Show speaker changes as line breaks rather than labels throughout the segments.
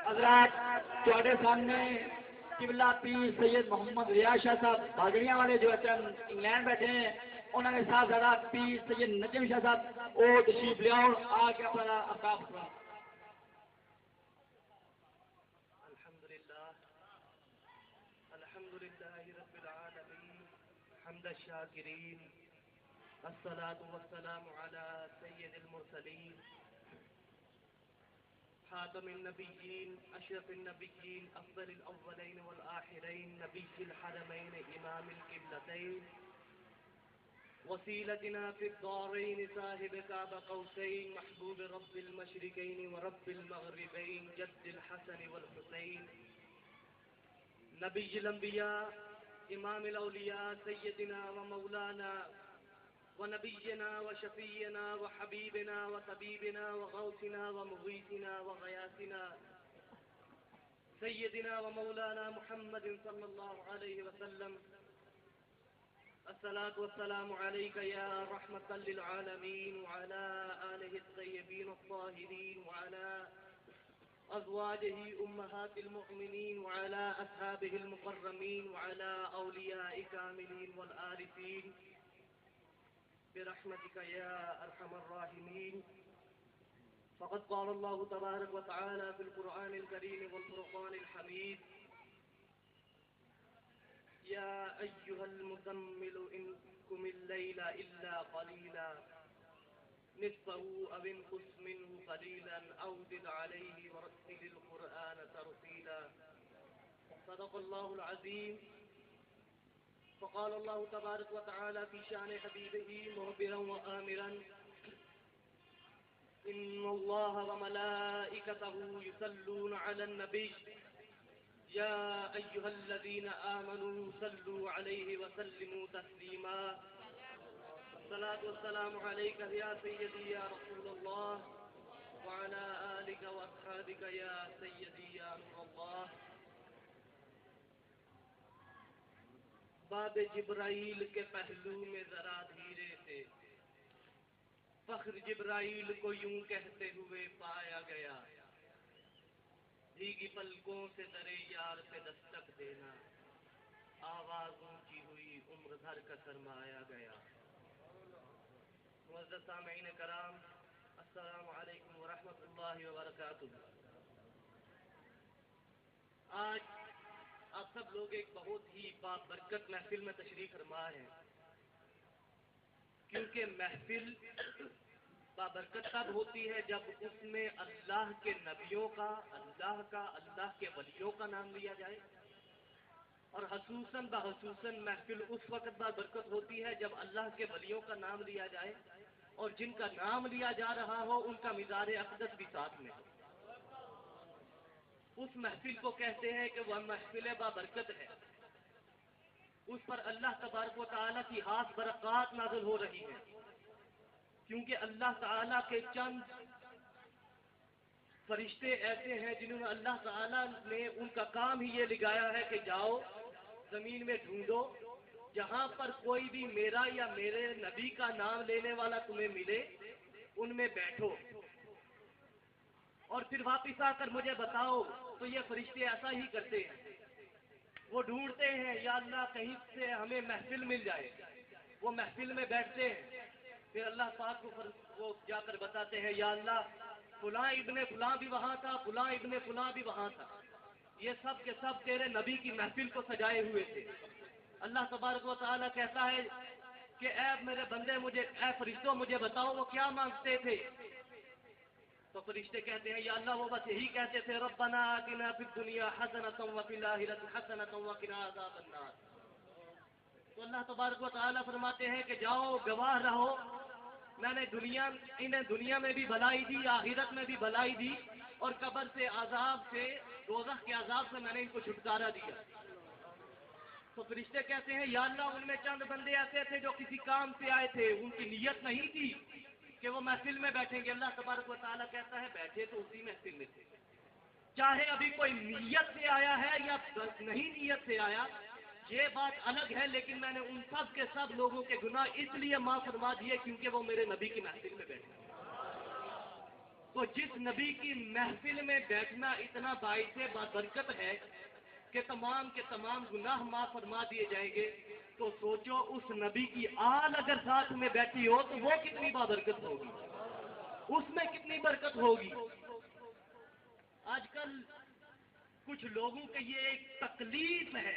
حضرات تھوڑے سامنے قبلہ پیر سید محمد ریاض شاہ صاحب بھاگڑیاں والے جو انگلینڈ بیٹھے ہیں انہوں نے ساتھ زیادہ پیر سید نجم شاہ صاحب وہ تشریف لے آؤ آ کے اپنا افتاب کرو.
الحمد لله رب العالمين حمد الشاكرين الصلاة والسلام على سيد المرسلين خاتم النبيين أشرف النبيين أفضل الأولين والآخرين نبي الحرمين إمام القبلتين وسيلتنا في الدارين صاحب كعب قوسين محبوب رب المشرقين ورب المغربين جد الحسن والحسين نبي الأنبياء إمام الأولياء سيدنا ومولانا ونبينا وشفينا وحبيبنا وطبيبنا وغوثنا ومغيثنا وغياثنا سيدنا ومولانا محمد صلى الله عليه وسلم. الصلاة والسلام عليك يا رحمة للعالمين وعلى آله الطيبين الطاهرين وعلى أزواجه أمهات المؤمنين وعلى أصحابه المكرمين وعلى أولياء كاملين والآرفين برحمتك يا أرحم الراحمين. فقد قال الله تبارك وتعالى في القرآن الكريم والفرقان الحميد يا أيها المزمل إن قم الليل إلا قليلا نصفه أو انقص منه قليلا أو زد عليه ورتل القرآن ترتيلا. صدق الله العظيم. فقال الله تبارك وتعالى في شأن حبيبه مخبرا وآمرا إن الله وملائكته يصلون على النبي يا أيها الذين آمنوا صلوا عليه وسلموا تسليما. الصلاة والسلام عليك يا سيدي يا رسول الله وعلى آلك وأصحابك يا سيدي يا نور الله. باب جبرائیل کے پہلو میں ذرا دھیرے سے فخر جبرائیل کو یوں کہتے ہوئے پایا گیا بھیگی پلکوں سے درے یار پہ دستک دینا آواز اونچی ہوئی عمر بھر کا سرمایا گیا. معزز سامعین کرام السلام علیکم ورحمۃ اللہ وبرکاتہ. آج آپ سب لوگ ایک بہت ہی بابرکت محفل میں تشریف فرما ہیں کیونکہ محفل بابرکت تب ہوتی ہے جب اس میں اللہ کے نبیوں کا اللہ کے ولیوں کا نام لیا جائے اور خصوصاً بخصوصاً محفل اس وقت بابرکت ہوتی ہے جب اللہ کے ولیوں کا نام لیا جائے اور جن کا نام لیا جا رہا ہو ان کا مزار اقدس بھی ساتھ میں ہو. اس محفل کو کہتے ہیں کہ وہ محفل بابرکت ہے. اس پر اللہ تبارک و تعالیٰ کی خاص برکات نازل ہو رہی ہے کیونکہ اللہ تعالیٰ کے چند فرشتے ایسے ہیں جنہوں نے اللہ تعالیٰ نے ان کا کام ہی یہ لگایا ہے کہ جاؤ زمین میں ڈھونڈو جہاں پر کوئی بھی میرا یا میرے نبی کا نام لینے والا تمہیں ملے ان میں بیٹھو اور پھر واپس آ کر مجھے بتاؤ. تو یہ فرشتے ایسا ہی کرتے ہیں. وہ ڈھونڈتے ہیں یا اللہ کہیں سے ہمیں محفل مل جائے. وہ محفل میں بیٹھتے ہیں پھر اللہ پاک کو وہ جا کر بتاتے ہیں یا اللہ فلاں ابن فلاں بھی وہاں تھا فلاں ابن فلاں بھی وہاں تھا یہ سب کے سب تیرے نبی کی محفل کو سجائے ہوئے تھے. اللہ تبارک و تعالیٰ کہتا ہے کہ اے میرے بندے اے فرشتوں مجھے بتاؤ وہ کیا مانگتے تھے. تو فرشتے کہتے ہیں یا اللہ وہ بس یہی کہتے تھے ربنا آتنا فی الدنیا حسنۃ وفی الآخرۃ حسنۃ وقنا عذاب النار. تو اللہ تبارک و تعالیٰ فرماتے ہیں کہ جاؤ گواہ رہو میں نے انہیں دنیا میں بھی بھلائی دی آخرت میں بھی بھلائی دی اور قبر سے عذاب سے دوزخ کے عذاب سے میں نے ان کو چھٹکارا دیا. تو فرشتے کہتے ہیں یا اللہ ان میں چند بندے ایسے تھے جو کسی کام سے آئے تھے ان کی نیت نہیں تھی کہ وہ محفل میں بیٹھیں گے. اللہ تبارک و تعالیٰ کہتا ہے بیٹھے تو اسی محفل میں تھے چاہے ابھی کوئی نیت سے آیا ہے یا نہیں نیت سے آیا یہ بات الگ ہے لیکن میں نے ان سب کے سب لوگوں کے گناہ اس لیے معاف فرما دیے کیونکہ وہ میرے نبی کی محفل میں بیٹھے. تو جس نبی کی محفل میں بیٹھنا اتنا باعث بابرکت ہے کہ تمام کے تمام گناہ معاف فرما دیے جائیں گے، تو سوچو اس نبی کی آل اگر ساتھ میں بیٹھی ہو تو وہ کتنی بابرکت ہوگی، اس میں کتنی برکت ہوگی۔ آج کل کچھ لوگوں کے یہ ایک تکلیف ہے،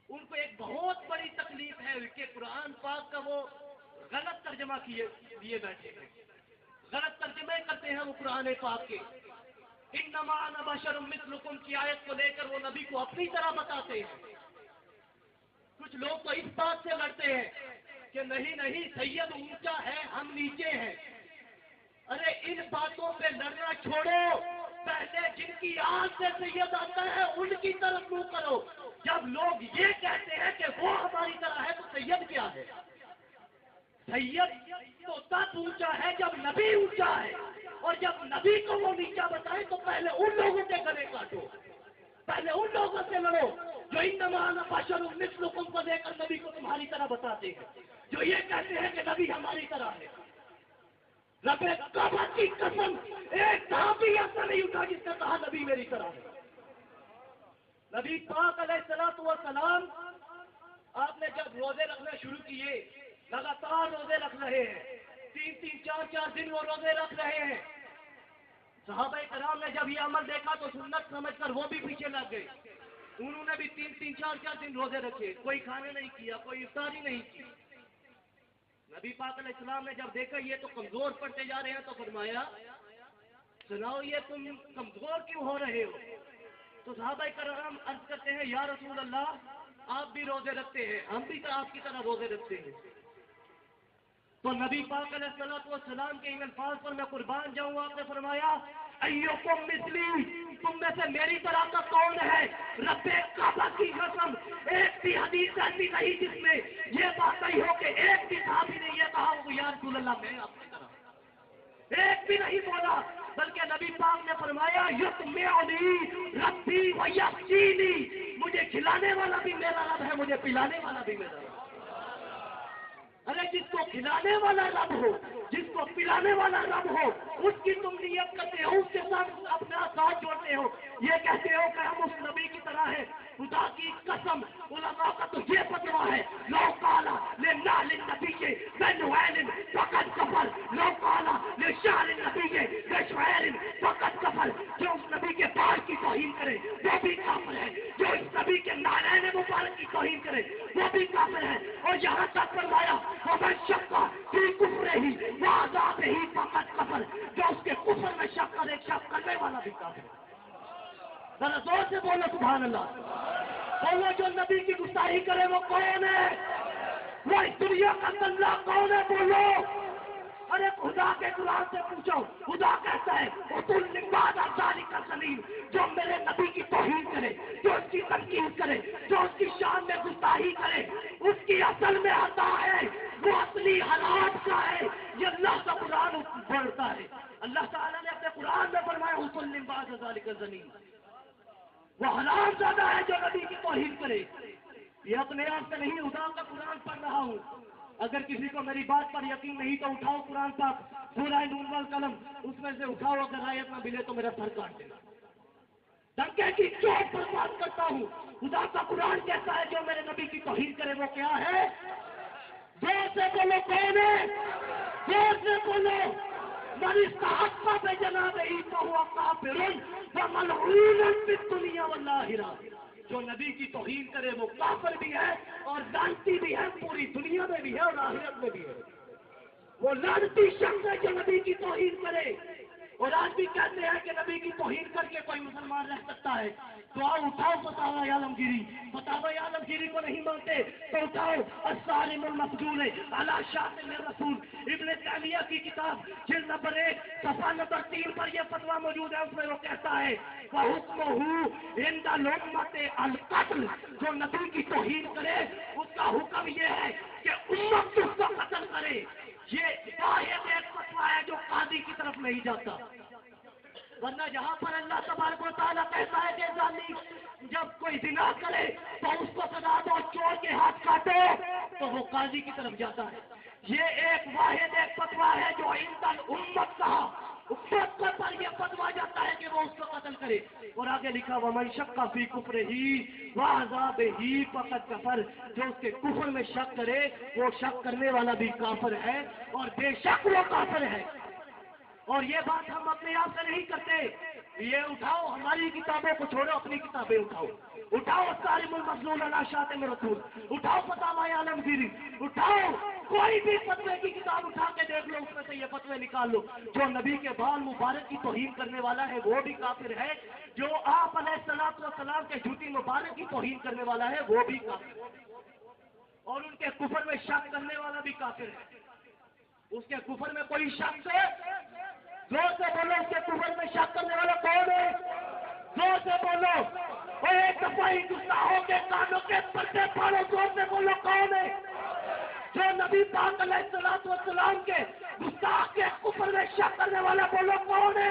ان کو ایک بہت بڑی تکلیف ہے کہ قرآن پاک کا وہ غلط ترجمہ لیے بیٹھے ہیں، غلط ترجمے کرتے ہیں وہ قرآن پاک کے۔ انما انا بشر مثلکم کی آیت کو لے کر وہ نبی کو اپنی طرح بتاتے ہیں۔ کچھ لوگ تو اس بات سے لڑتے ہیں کہ نہیں سید اونچا ہے ہم نیچے ہیں۔ ارے ان باتوں پہ لڑنا چھوڑو، پہلے جن کی آنکھ سے سید آتا ہے ان کی طرف منہ کرو۔ جب لوگ یہ کہتے ہیں کہ وہ ہماری طرح ہے تو سید کیا ہے؟ سید تو تب اونچا ہے جب نبی اونچا ہے، اور جب نبی کو وہ نیچا بتائے تو پہلے ان لوگوں کے گلے کاٹو، پہلے ان لوگوں سے لڑو جو انما انا بشر مثلکم کو دے کر نبی کو تمہاری طرح بتاتے ہیں، جو یہ کہتے ہیں کہ نبی ہماری طرح ہے۔ رب کعبہ کی قسم ایک صحابی ایسا نہیں اٹھا جس نے کہا نبی میری طرح ہے۔ نبی پاک علیہ الصلوۃ والسلام آپ نے جب روزے رکھنا شروع کیے، لگاتار روزے رکھ رہے ہیں، 3 4 دن وہ روزے رکھ رہے ہیں۔ صحابہ کرام نے جب یہ عمل دیکھا تو سنت سمجھ کر وہ بھی پیچھے لگ گئے، انہوں نے بھی 3 4 دن روزے رکھے، کوئی کھانے نہیں کیا، کوئی افطاری نہیں کی۔ نبی پاک علیہ السلام نے جب دیکھا یہ تو کمزور پڑتے جا رہے ہیں تو فرمایا سناؤ یہ تم کمزور کیوں ہو رہے ہو؟ تو صحابہ کرام عرض کرتے ہیں یا رسول اللہ آپ بھی روزے رکھتے ہیں، ہم بھی تو آپ کی طرح روزے رکھتے ہیں۔ تو نبی پاک علیہ السلام کے ان الفاظ پر میں قربان جاؤں، آپ نے فرمایا ایوکم مثلی، تم میں سے میری طرح کا کون ہے؟ رب کعبہ کی قسم ایک بھی حدیث ایسی نہیں جس میں یہ بات نہیں ہو کہ ایک بھی صحابی نے یہ کہا ہو یا رسول اللہ میں آپ کی طرح، ایک بھی نہیں بولا، بلکہ نبی پاک نے فرمایا یطمعنی ربی ویسقینی، مجھے کھلانے والا بھی میرا رب ہے، مجھے پلانے والا بھی میرا رب ہے۔ ارے جس کو کھلانے والا رب ہو، جس کو پلانے والا رب ہو، اس کی تم نیت کرتے ہو، اس کے ساتھ اپنا ساتھ جوڑتے ہو، یہ کہتے ہو کہ ہم اس نبی کی طرح ہیں۔ خدا کی قسم علماء کا تو یہ فتویٰ ہے لو قال لنعل النبی بنعال فقد کفر، لو قال لشعر النبی بشعر فقد کفر، جو اس نبی کے بال کی توہین کرے وہ بھی کافر ہے، جو اس نبی کے نالین مبارک کی توہین کرے وہ بھی کافر ہے۔ اور یہاں تک فرمایا ومن شک فی کفرہ وعذابہ فقد کفر، جو اس کے کفر میں شک کرے، شک کرنے والا بھی کافر ہے۔ ذرا زور سے بولو سبحان اللہ، بولو جو نبی کی گستاخی کرے وہ کون ہے؟ وہ اس دنیا کا اللہ کون ہے؟ بولو۔ ارے خدا کے قرآن سے پوچھو، خدا کہتا ہے اُتُلٍ بَعْدَ ذَلِكَ زَنِيمٍ، جو میرے نبی کی توہین کرے، جو اس کی تنقید کرے، جو اس کی شان میں گستاخی کرے، اس کی اصل میں عطا ہے، وہ اصلی حالات کا ہے۔ یہ اللہ کا قرآن بولتا ہے، اللہ تعالیٰ نے اپنے قرآن میں فرمایا اُتُلٍ بَعْدَ ذَلِكَ زَنِيمٍ، وہ حرام زیادہ ہے جو نبی کی توہین کرے۔ یہ اپنے آپ سے نہیں، خدا کا قرآن پڑھ رہا ہوں۔ اگر کسی کو میری بات پر یقین نہیں تو اٹھاؤ قرآن پاک سورہ نون والقلم، اس میں سے اٹھاؤ، اگر آیت نہ ملے تو میرا سر کاٹ دینا۔ ڈنکے کی چوٹ پر بات کرتا ہوں، خدا کا قرآن کہتا ہے جو میرے نبی کی توہین کرے وہ کیا ہے؟ زور سے بولو کون ہے؟ زور سے بولو۔ من استحق بجنابہ فہو کافر وملعون فی الدنیا والآخرہ، جو نبی کی توہین کرے وہ کافر بھی ہے اور لعنتی بھی ہے، پوری دنیا میں بھی ہے اور آخرت میں بھی ہے۔ وہ لعنتی شخص ہے جو نبی کی توہین کرے۔ اور آج بھی کہتے ہیں کہ نبی کی توہین کر کے کوئی مسلمان رہ سکتا ہے، تو آؤ اٹھاؤ فتاوی عالمگیری، فتاوی عالمگیری کو نہیں مانتے تو اٹھاؤ الصارم المسلول علی شاتم الرسول، ابن تیمیہ کی کتاب جلد نمبر 1 صفحہ نمبر 3 پر یہ فتویٰ موجود ہے، اس میں وہ کہتا ہے وَحُکْمُهُ عِنْدَ الْأُمَّةِ الْقَتْلِ، جو نبی کی توہین کرے اس کا حکم یہ ہے کہ امت اس کو قتل کرے۔ یہ واحد ایک فتویٰ ہے جو قاضی کی طرف نہیں جاتا، ورنہ جہاں پر اللہ تبارک و تعالیٰ کہتا ہے کہ ظالم جب کوئی زنا کرے تو اس کو سزا دو، چور کے ہاتھ کاٹو، تو وہ قاضی کی طرف جاتا ہے۔ یہ ایک واحد ایک فتویٰ ہے جو عند الامت کہا، امت پر یہ فتویٰ جاتا ہے کہ وہ اس کو قتل کرے. اور آگے لکھا ومن شک فی کفرہ وعذابہ فقد کفر، جو اس کے کفر میں شک کرے وہ شک کرنے والا بھی کافر ہے اور بے شک وہ کافر ہے. اور یہ بات ہم اپنے آپ سے نہیں کرتے. یہ اٹھاؤ ہماری کتابوں کو چھوڑو، اپنی کتابیں اٹھاؤ. اٹھاؤ صارم المسلول علی شاتم رسول، اٹھاؤ فتاوی عالمگیری، اٹھاؤ کوئی بھی فتوے کی کتاب اٹھا کے دیکھ لو، اس میں سے یہ فتوے نکال لو. جو نبی کے بال مبارک کی توہین کرنے والا ہے وہ بھی کافر ہے، جو آپ علیہ الصلوۃ والسلام کے جوتی مبارک کی توہین کرنے والا ہے وہ بھی کافر ہے، اور ان کے کفر میں شک کرنے والا بھی کافر ہے. اس کے کفر میں کوئی شک ہے؟ زور سے بولو، اس کے کفر میں شک کرنے والا کون ہے؟ زور سے بولو. اور ایک دفعہ ہی گستاخوں کے کانوں کے پردے پھاڑو، زور سے بولو کون ہے؟ جو نبی پاک علیہ الصلوۃ والسلام کے گستاخ کے کفر میں شک کرنے والا، بولو کون ہے؟